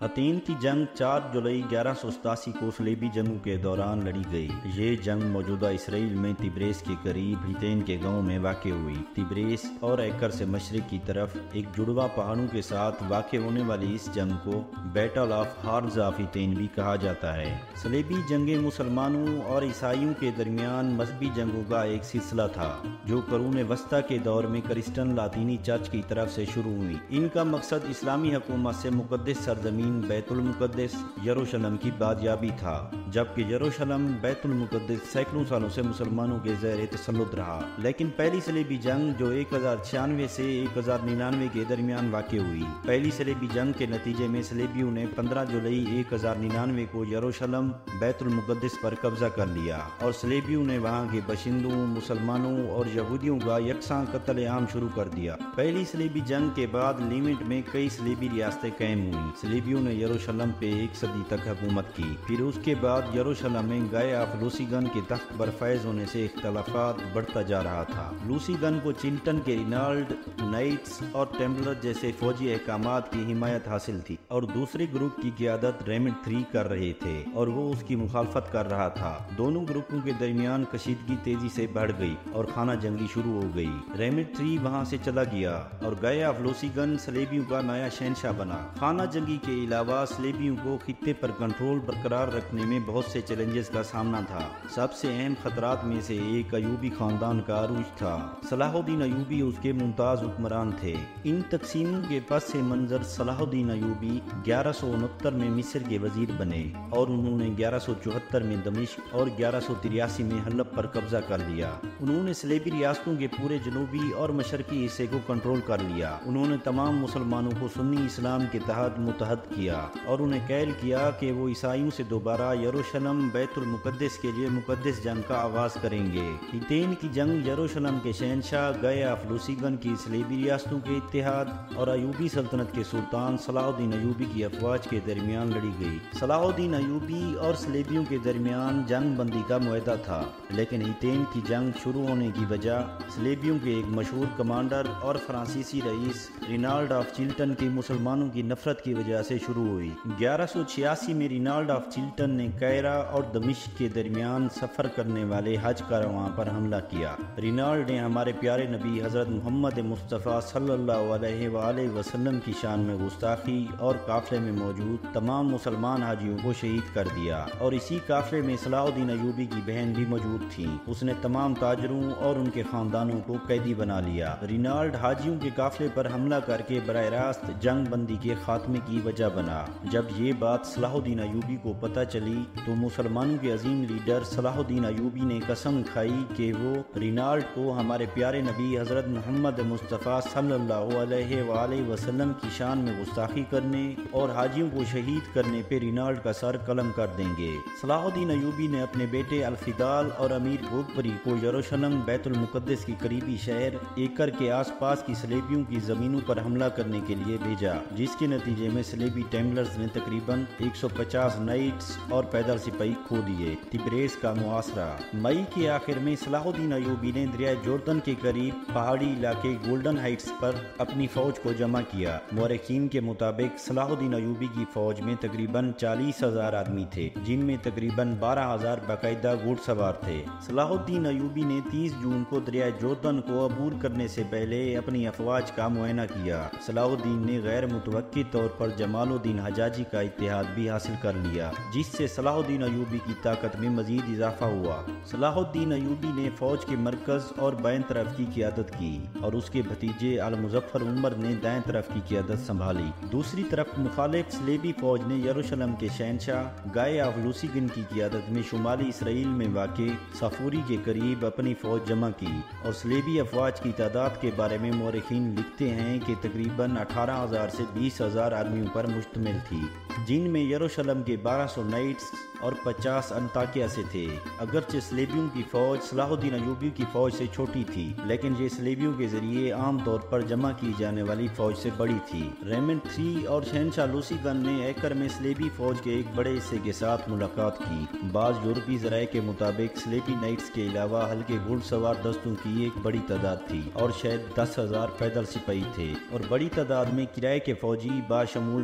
حطین کی جنگ 4 جولائی 1187 کو صلیبی جنگوں کے دوران لڑی گئی۔ یہ جنگ موجودہ اسرائیل میں تبریز کے قریب حطین کے گاؤں میں واقع ہوئی۔ تبریز اور ایکر سے مشرق کی طرف ایک جڑواں پہاڑوں کے ساتھ واقع ہونے والی اس جنگ کو بیٹل آف ہارز آف حطین بھی کہا جاتا ہے۔ صلیبی جنگیں مسلمانوں اور عیسائیوں کے درمیان مذہبی جنگوں کا ایک سلسلہ تھا جو قرون وسطیٰ کے دور میں کرسچن لاطینی چرچ کی طرف سے شروع ہوئی۔ ان کا مقصد اسلامی حکومت سے مقدس سرزمین بیت المقدس یروشلم کی بازیابی تھا، جبکہ یروشلم بیت المقدس سینکڑوں سالوں سے مسلمانوں کے زیر تسلط رہا۔ لیکن پہلی صلیبی جنگ جو 1096 سے 1099 کے درمیان واقع ہوئی، پہلی صلیبی جنگ کے نتیجے میں صلیبیوں نے 15 جولائی 1099 کو یروشلم بیت المقدس پر قبضہ کر لیا اور صلیبیوں نے وہاں کے باشندوں، مسلمانوں اور یہودیوں کا یکساں قتل عام شروع کر دیا۔ پہلی صلیبی جنگ کے بعد لیونٹ میں کئی صلیبی ریاستیں قائم ہوئیں۔ صلیبیوں نے یروشلم پہ 1 صدی تک حکومت کی۔ پھر اس کے بعد یروشلم میں گائے آف لوسیگن کے تخت پر فائز ہونے سے اختلافات بڑھتا جا رہا تھا۔ لوسیگن کو چلٹن کے رینالڈ، نائٹس اور ٹیمپلر جیسے فوجی احکامات کی حمایت حاصل تھی اور دوسرے گروپ کی قیادت ریمنڈ III کر رہے تھے اور وہ اس کی مخالفت کر رہا تھا۔ دونوں گروپوں کے درمیان کشیدگی تیزی سے بڑھ گئی اور خانہ جنگی شروع ہو گئی۔ ریمنڈ III وہاں سے چلا گیا اور گائے آف لوسیگن صلیبیوں کا نیا شہنشاہ بنا۔ خانہ جنگی کے علاوہ صلیبیوں کو خطے پر کنٹرول برقرار رکھنے میں بہت سے چیلنجز کا سامنا تھا۔ سب سے اہم خطرات میں سے ایک ایوبی خاندان کا عروج تھا۔ صلاح الدین ایوبی اس کے ممتاز حکمران تھے۔ ان تقسیموں کے پس منظر صلاح الدین ایوبی 1169 میں مصر کے وزیر بنے اور انہوں نے 1174 میں دمشق اور 1183 میں حلب پر قبضہ کر لیا۔ انہوں نے صلیبی ریاستوں کے پورے جنوبی اور مشرقی حصے کو کنٹرول کر لیا۔ انہوں نے تمام مسلمانوں کو سنی اسلام کے تحت متحد کیا اور انہیں قائل کیا کہ وہ عیسائیوں سے دوبارہ یروشلم بیت المقدس کے لیے مقدس جنگ کا آغاز کریں گے۔ حطین کی جنگ یروشلم کے شہنشاہ گائے آف لوسیگن کی صلیبی ریاستوں کے اتحاد اور ایوبی سلطنت کے سلطان صلاح الدین ایوبی کی افواج کے درمیان لڑی گئی۔ صلاح الدین ایوبی اور صلیبیوں کے درمیان جنگ بندی کا معاہدہ تھا، لیکن حطین کی جنگ شروع ہونے کی وجہ صلیبیوں کے ایک مشہور کمانڈر اور فرانسیسی رئیس رینالڈ آف چلٹن کی مسلمانوں کی نفرت کی وجہ سے شروع ہوئی۔ 1186 میں رینالڈ آف چلٹن نے قاہرہ اور دمشق کے درمیان سفر کرنے والے حج کارواں پر حملہ کیا۔ رینالڈ نے ہمارے پیارے نبی حضرت محمد مصطفیٰ صلی اللہ علیہ وآلہ وسلم کی شان میں گستاخی اور قافلے میں موجود تمام مسلمان حاجیوں کو شہید کر دیا، اور اسی قافلے میں صلاح الدین ایوبی کی بہن بھی موجود تھی۔ اس نے تمام تاجروں اور ان کے خاندانوں کو قیدی بنا لیا۔ رینالڈ حاجیوں کے قافلے پر حملہ کر کے براہ راست جنگ بندی کے خاتمے کی وجہ بنا۔ جب یہ بات صلاح الدین ایوبی کو پتہ چلی تو مسلمانوں کے عظیم لیڈر صلاح الدین ایوبی نے قسم کھائی کہ وہ رینالڈ کو ہمارے پیارے نبی حضرت محمد مصطفیٰ صلی اللہ علیہ وآلہ وسلم کی شان میں گستاخی کرنے اور حاجیوں کو شہید کرنے پہ رینالڈ کا سر قلم کر دیں گے۔ صلاح الدین ایوبی نے اپنے بیٹے الفدال اور امیر گوگبری کو یروشلم بیت المقدس کی قریبی شہر ایکر کے آس پاس کی صلیبیوں کی زمینوں پر حملہ کرنے کے لیے بھیجا، جس کے نتیجے میں صلیبی ٹیمپلرز نے تقریباً 150 نائٹس اور پیدل سپاہی کھو دیے۔ تبریز کا محاصرہ۔ مئی کے آخر میں صلاح الدین ایوبی نے دریائے جوردن کے قریب پہاڑی علاقے گولڈن ہائٹس پر اپنی فوج کو جمع کیا۔ مورخین کے مطابق صلاح الدین ایوبی کی فوج میں تقریباً 40,000 آدمی تھے، جن میں تقریباً 12,000 باقاعدہ گھوڑ سوار تھے۔ صلاح الدین ایوبی نے 30 جون کو دریائے جوردن کو عبور کرنے سے پہلے اپنی افواج کا معائنہ کیا۔ صلاح الدین نے غیر متوقع طور پر جمال الدین حجاجی کا اتحاد بھی حاصل کر لیا، جس سے صلاح الدین ایوبی کی طاقت میں مزید اضافہ ہوا۔ صلاح الدین ایوبی نے فوج کے مرکز اور بائیں طرف کی قیادت کی اور اس کے بھتیجے المظفر عمر نے دائیں طرف کی قیادت سنبھالی۔ دوسری طرف مخالف صلیبی فوج نے یروشلم کے شہنشاہ گائے آف لوسیگن کی قیادت میں شمالی اسرائیل میں واقع صافوری کے قریب اپنی فوج جمع کی، اور صلیبی افواج کی تعداد کے بارے میں مورخین لکھتے ہیں کہ تقریباً 18,000 سے 20,000 آدمیوں پر مشتمل تھی، جن میں یروشلم کے 1200 نائٹس اور 50 انطاکیہ سے تھے۔ اگرچہ صلیبیوں کی فوج صلاح الدین ایوبی کی فوج سے چھوٹی تھی، لیکن یہ صلیبیوں کے ذریعے عام طور پر جمع کی جانے والی فوج سے بڑی تھی۔ ریمنڈ III اور شہنشاہ لوسیگن نے ایکر میں صلیبی فوج کے ایک بڑے حصے کے ساتھ ملاقات کی۔ بعض یورپی ذرائع کے مطابق صلیبی نائٹس کے علاوہ ہلکے گھوڑ سوار دستوں کی ایک بڑی تعداد تھی اور شاید 10,000 پیدل سپاہی تھے، اور بڑی تعداد میں کرائے کے فوجی باشمول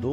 2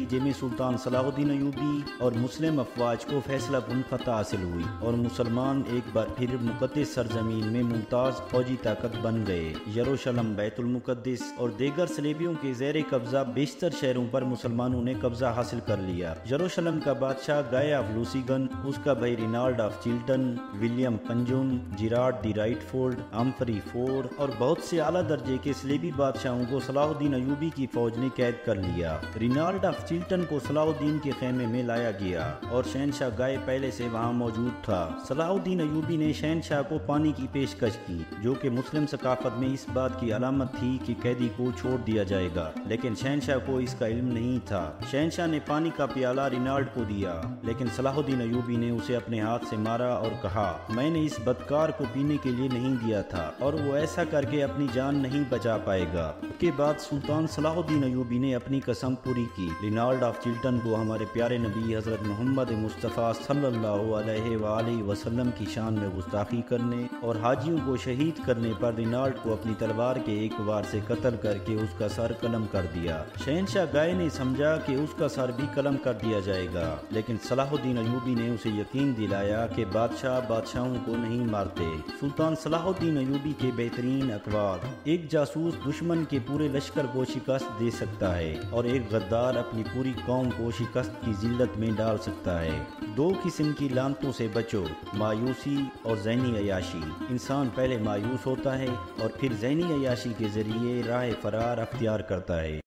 نتیجے میں سلطان صلاح الدین ایوبی اور مسلم افواج کو فیصلہ کن فتح حاصل ہوئی اور مسلمان ایک بار پھر مقدس سرزمین میں ممتاز فوجی طاقت بن گئے۔ یروشلم، بیت المقدس اور دیگر صلیبیوں کے زیر قبضہ بیشتر شہروں پر مسلمانوں نے قبضہ حاصل کر لیا۔ یروشلم کا بادشاہ گائے آف لوسیگن، اس کا بھائی رینالڈ آف چلٹن، ولیم پنجم، Gerard de Ridefort, Humphrey four اور بہت سے اعلیٰ درجے کے صلیبی بادشاہوں کو صلاح الدین ایوبی کی فوج نے قید کر لیا۔ رینالڈ آف چلٹن کو صلاح الدین کے خیمے میں لایا گیا اور شہنشاہ گائے پہلے سے وہاں موجود تھا۔ صلاح الدین ایوبی نے شہنشاہ کو پانی کی پیشکش کی، جو کہ مسلم ثقافت میں اس بات کی علامت تھی کہ قیدی کو چھوڑ دیا جائے گا، لیکن شہنشاہ کو اس کا علم نہیں تھا۔ شہنشاہ نے پانی کا پیالہ رینالڈ کو دیا، لیکن صلاح الدین ایوبی نے اسے اپنے ہاتھ سے مارا اور کہا، میں نے اس بدکار کو پینے کے لیے نہیں دیا تھا اور وہ ایسا کر کے اپنی جان نہیں بچا پائے گا۔ اس کے بعد سلطان صلاح الدین ایوبی نے اپنی قسم پوری کی۔ رینالڈ آف چلٹن کو ہمارے پیارے نبی حضرت محمد مصطفیٰ صلی اللہ علیہ وآلہ وسلم کی شان میں گستاخی کرنے اور حاجیوں کو شہید کرنے پر رینالڈ کو اپنی تلوار کے ایک وار سے قتل کر کے اس کا سر قلم کر دیا۔ شہنشاہ گائے نے سمجھا کہ اس کا سر بھی قلم کر دیا جائے گا، لیکن صلاح الدین ایوبی نے اسے یقین دلایا کہ بادشاہ بادشاہوں کو نہیں مارتے۔ سلطان صلاح الدین ایوبی کے بہترین اقوال: ایک جاسوس دشمن کے پورے لشکر کو شکست دے سکتا ہے اور ایک غدار اپنی پوری قوم کو شکست کی ذلت میں ڈال سکتا ہے۔ دو قسم کی لعنتوں سے بچو: مایوسی اور ذہنی عیاشی۔ انسان پہلے مایوس ہوتا ہے اور پھر ذہنی عیاشی کے ذریعے راہ فرار اختیار کرتا ہے۔